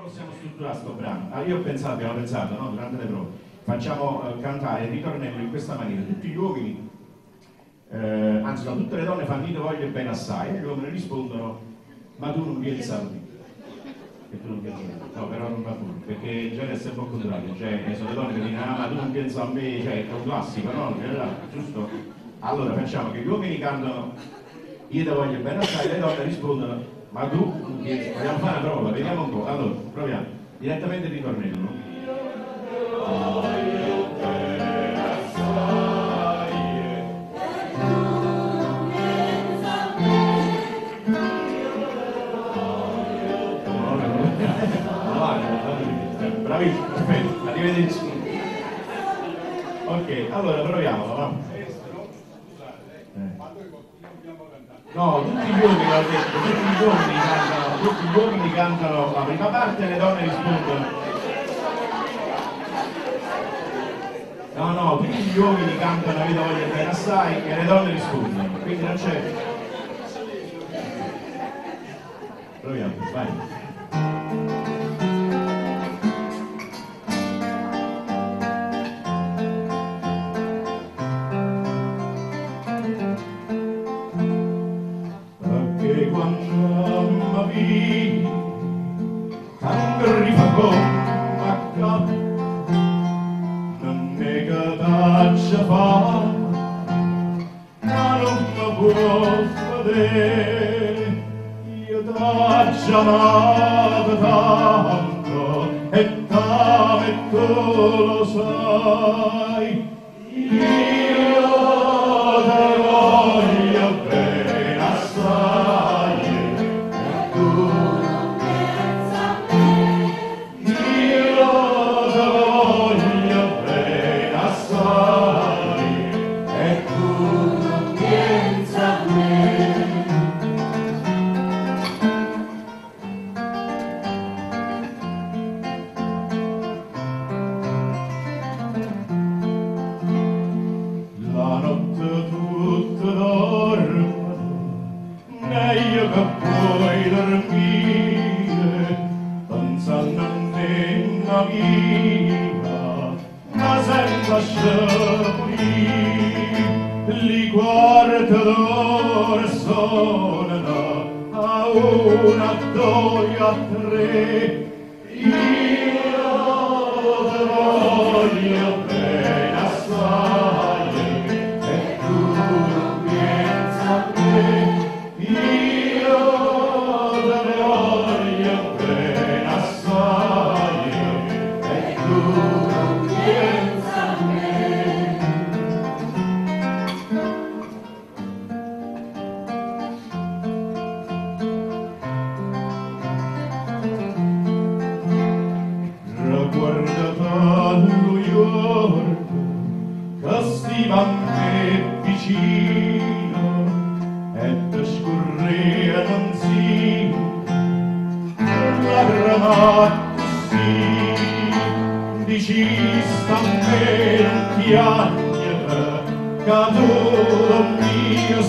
possiamo strutturare sto brano? Allora, io abbiamo pensato, no, durante le prove, facciamo cantare il ritornello in questa maniera, tutti gli uomini, anzi no, tutte le donne fanno io voglio bene assai, e gli uomini rispondono, ma tu non pensa a me. E tu non pensi a me. No, però non va pure, perché in genere è sempre un contrario, cioè sono le donne che dicono, ah ma tu non pensi a me, cioè è un classico, no? Giusto? Allora facciamo che gli uomini cantano io ti voglio bene assai, le donne rispondono, ma tu non pensi, vogliamo fare una prova, vediamo un po', allora proviamo, direttamente il ritornello, no? Bravissimo, perfetto, arrivederci. Ok, allora proviamola, va. No, tutti gli uomini, l'ho detto, tutti gli uomini cantano la prima parte e le donne rispondono. No, tutti gli uomini cantano la vita voglia bene assai e le donne rispondono, quindi non c'è. Proviamo, vai. Quando mi tanto rifacò a capo non ne cataccia fa ma non mi può vedere io t'ho amato tanto e tu lo sai io te voglio bene assai. Meglio che puoi dormire pensando a nella vita ma senza sciopri li guarda d'ora sonano a una, a due, a tre io ti voglio bene assai e tu non pensa a me. Io te voglio bene assai e tu non pensa a me. Ragguardata a New York che stiva a me vicino e scorrea non si lacrima così dici sta bene piangere caduto mio